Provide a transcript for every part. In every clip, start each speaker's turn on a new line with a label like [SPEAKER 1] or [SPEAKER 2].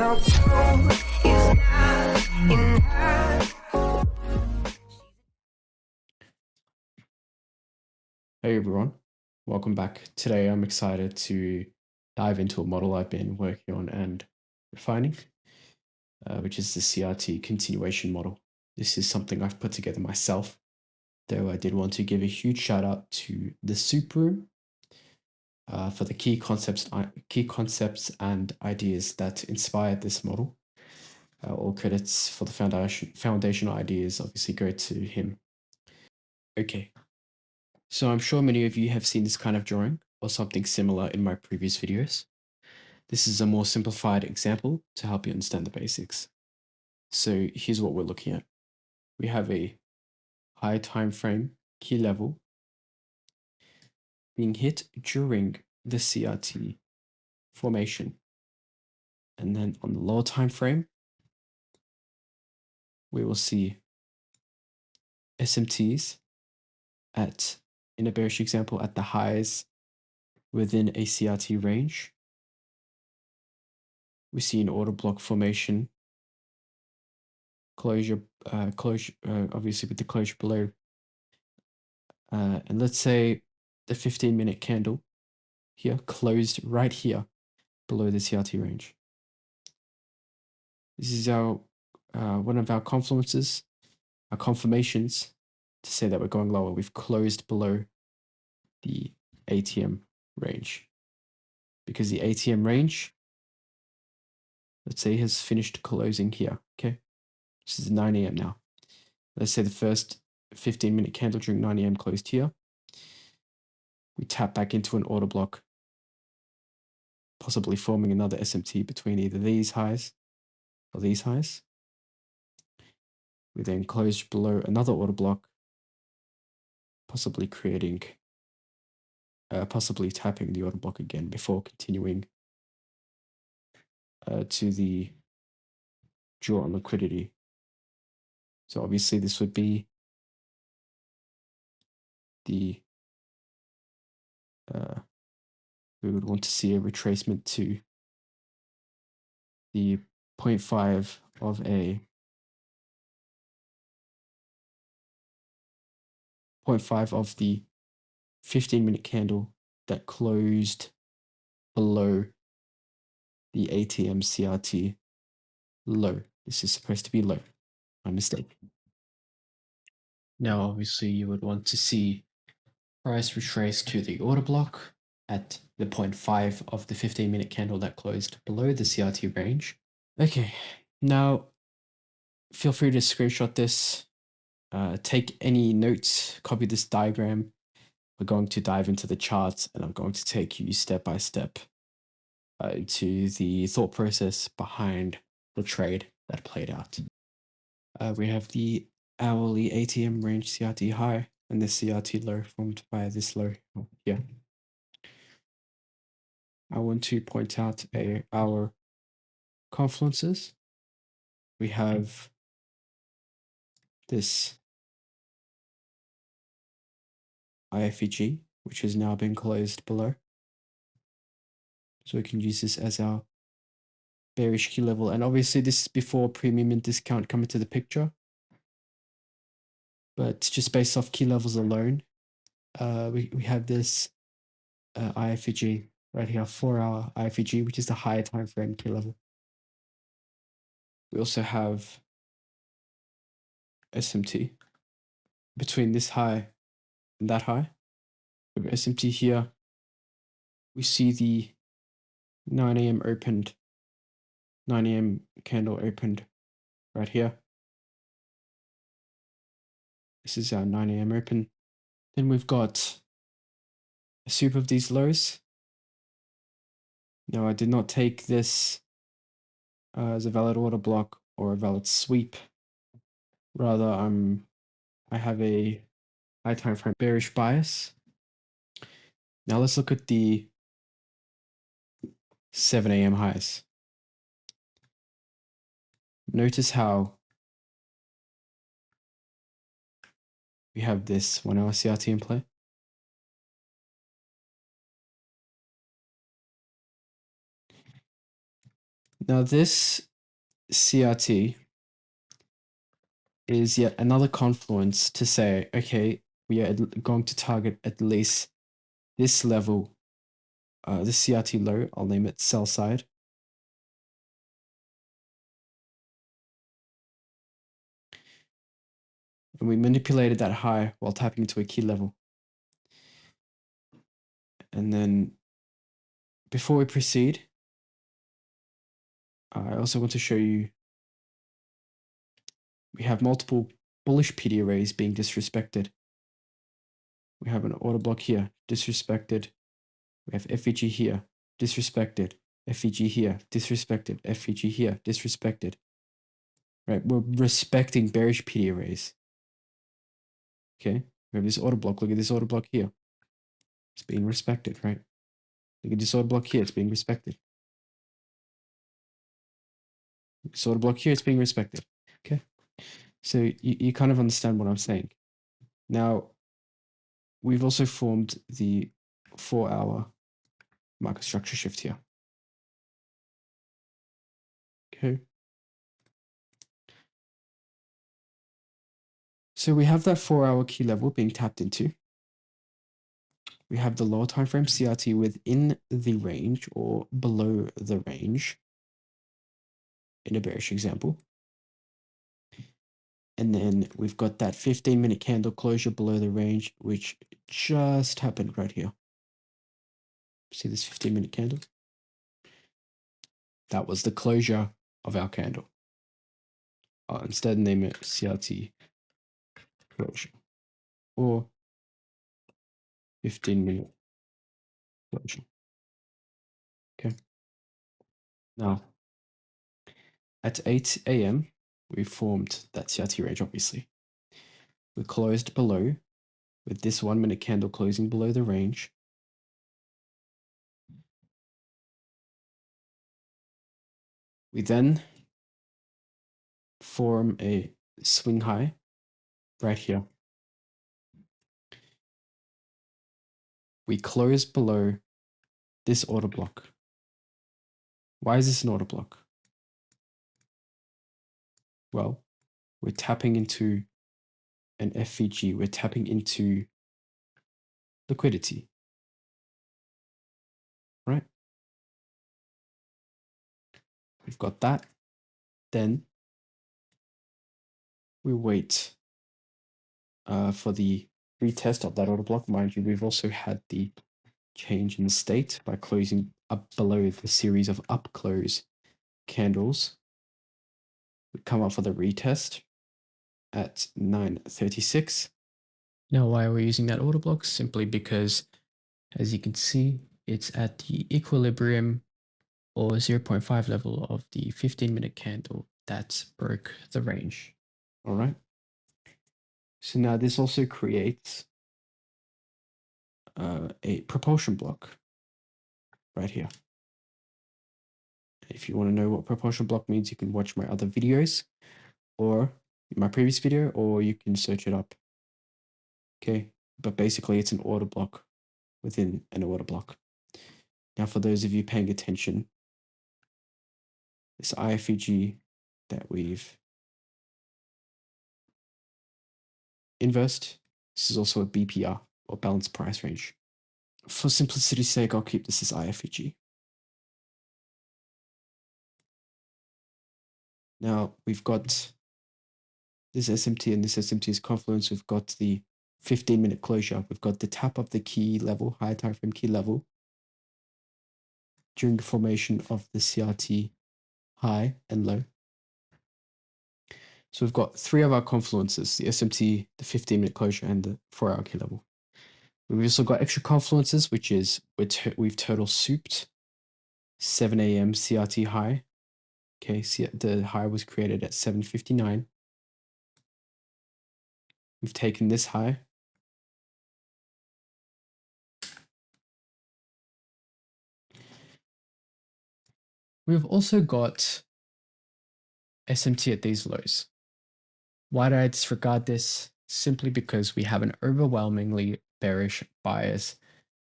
[SPEAKER 1] I'll go is not enough.
[SPEAKER 2] Hey everyone, welcome back. Today I'm excited to dive into a model I've been working on and refining, which is the CRT continuation model. This is something I've put together myself, though I did want to give a huge shout out to the Soup Room for the key concepts and ideas that inspired this model. All credits for the foundational ideas obviously go to him. Okay, so I'm sure many of you have seen this kind of drawing or something similar in my previous videos. This is a more simplified example to help you understand the basics. So here's what we're looking at. We have a high time frame key level being hit during the CRT formation. And then on the lower time frame, we will see SMTs in a bearish example, at the highs within a CRT range. We see an order block formation, closure, obviously with the closure below. And let's say the 15-minute candle here closed right here below the CRT range. This is our one of our confluences, our confirmations to say that we're going lower. We've closed below the ATM range, because the ATM range, let's say, has finished closing here. Okay, this is 9 a.m. now. Let's say the first 15-minute candle during 9 a.m. closed here. We tap back into an order block, possibly forming another SMT between either these highs or these highs. We then close below another order block, possibly creating, possibly tapping the order block again before continuing to the draw on liquidity. So obviously this would be the, we would want to see a retracement to the 0.5 of a 0.5 of the 15-minute candle that closed below the ATM CRT low. This is supposed to be low. My mistake. Now, obviously, you would want to see price retrace to the order block at the 0.5 of the 15-minute candle that closed below the CRT range. Okay, now feel free to screenshot this, take any notes, copy this diagram. We're going to dive into the charts, and I'm going to take you step by step into the thought process behind the trade that played out. We have the hourly ATM range CRT high and the CRT low formed by this low here. I want to point out our confluences. We have this IFEG, which has now been closed below. So we can use this as our bearish key level. And obviously this is before premium and discount come into the picture. But just based off key levels alone, we have this IFEG right here, 4-hour IFEG, which is the higher time frame key level. We also have SMT between this high and that high. We have SMT here. We see the 9 a.m. opened, 9 a.m. candle opened right here. This is our 9 a.m. open. Then we've got a soup of these lows. Now, I did not take this as a valid order block or a valid sweep. Rather, I have a high time frame bearish bias. Now let's look at the 7 a.m. highs. Notice how we have this 1-hour CRT in play. Now this CRT is yet another confluence to say, okay, we are going to target at least this level, this CRT low, I'll name it sell side. And we manipulated that high while tapping into a key level. And then before we proceed, I also want to show you we have multiple bullish PD arrays being disrespected. We have an order block here, disrespected. We have FEG here, disrespected. FEG here, disrespected. FEG here, disrespected. Right, we're respecting bearish PD arrays. Okay, we have this order block. Look at this order block here. It's being respected, right? Look at this order block here. It's being respected. This order block here. It's being respected. Okay, so you kind of understand what I'm saying. Now, we've also formed the 4-hour market structure shift here. Okay. So we have that 4-hour key level being tapped into. We have the lower time frame CRT within the range or below the range in a bearish example. And then we've got that 15-minute candle closure below the range, which just happened right here. See this 15-minute candle? That was the closure of our candle. I'll instead name it CRT closure or 15-minute closure. Okay. Now, at 8 a.m., we formed that CRT range, obviously. We closed below with this 1-minute candle closing below the range. We then form a swing high right here. We close below this order block. Why is this an order block? Well, we're tapping into an FEG. We're tapping into liquidity, right? We've got that. Then we wait for the retest of that order block. Mind you, we've also had the change in state by closing up below the series of up close candles. We come up for the retest at 9:36. Now, why are we using that order block? Simply because, as you can see, it's at the equilibrium or 0.5 level of the 15-minute candle that broke the range. All right. So now this also creates a propulsion block right here. If you want to know what propulsion block means, you can watch my other videos or my previous video, or you can search it up. Okay, but basically it's an order block within an order block. Now, for those of you paying attention, this IFEG that we've inversed, this is also a BPR or balanced price range. For simplicity's sake, I'll keep this as IFEG. Now we've got this SMT and this SMT is Confluence. We've got the 15-minute closure. We've got the tap of the key level, higher time frame key level, during the formation of the CRT high and low. So we've got 3 of our confluences, the SMT, the 15-minute closure, and the 4-hour key level. We've also got extra confluences, which is we've total souped 7 a.m. CRT high. Okay, the high was created at 7:59. We've taken this high. We've also got SMT at these lows. Why did I disregard this? Simply because we have an overwhelmingly bearish bias,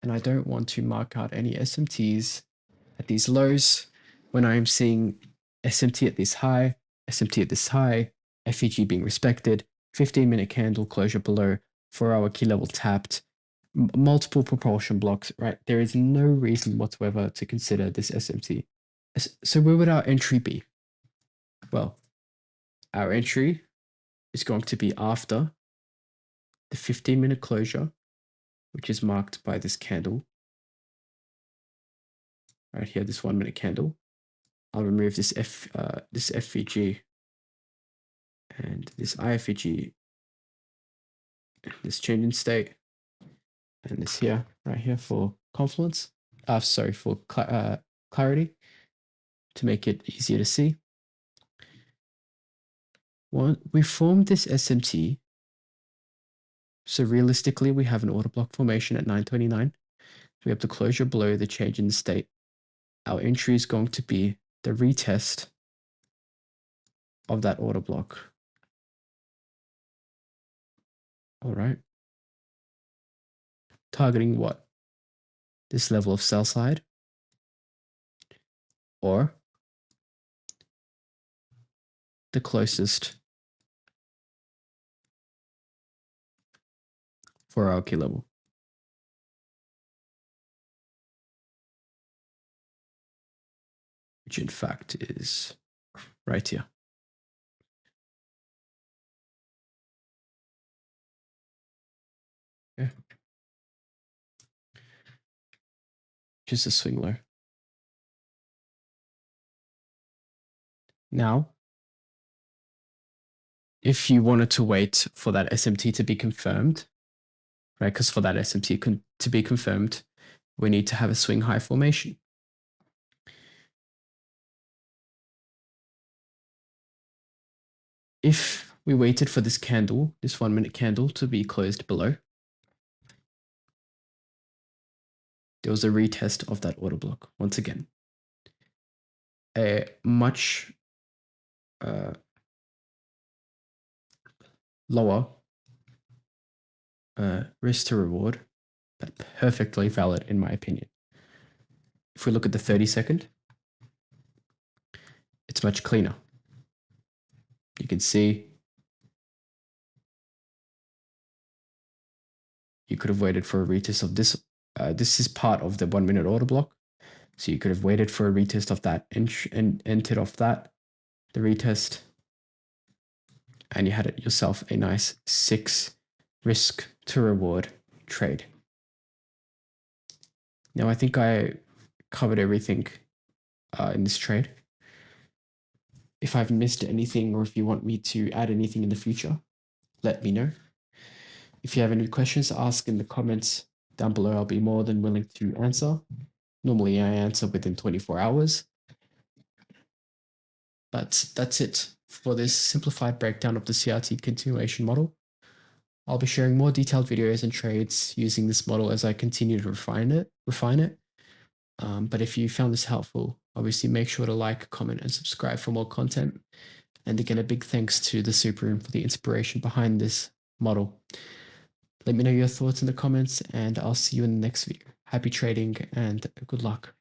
[SPEAKER 2] and I don't want to mark out any SMTs at these lows when I'm seeing SMT at this high, SMT at this high, FEG being respected, 15-minute candle closure below, 4-hour key level tapped, multiple propulsion blocks, right? There is no reason whatsoever to consider this SMT. So where would our entry be? Well, our entry is going to be after the 15-minute closure, which is marked by this candle. Right here, this 1-minute candle. I'll remove this this FEG and this IFEG, this change in state, and this here, right here for Confluence. Sorry, for clarity, to make it easier to see. We formed this SMT. So realistically, we have an order block formation at 929. We have the closure below the change in the state. Our entry is going to be the retest of that order block. All right. Targeting what? This level of sell side, or the closest 4-hour key level. Which in fact is right here. Okay. Which is a swing low. Now, if you wanted to wait for that SMT to be confirmed, right? Because for that SMT to be confirmed, we need to have a swing high formation. If we waited for this candle, this 1-minute candle, to be closed below, there was a retest of that order block once again. A much lower risk to reward, but perfectly valid in my opinion. If we look at the 30-second, it's much cleaner. You can see you could have waited for a retest of this. This is part of the 1-minute order block. So you could have waited for a retest of that and entered off that, the retest, and you had it yourself a nice 6 risk to reward trade. Now, I think I covered everything in this trade. If I've missed anything or if you want me to add anything in the future, let me know. If you have any questions, ask in the comments down below. I'll be more than willing to answer. Normally I answer within 24 hours. But that's it for this simplified breakdown of the CRT continuation model. I'll be sharing more detailed videos and trades using this model as I continue to refine it. But if you found this helpful, obviously make sure to like, comment, and subscribe for more content. And again, a big thanks to the Superroom for the inspiration behind this model. Let me know your thoughts in the comments, and I'll see you in the next video. Happy trading and good luck.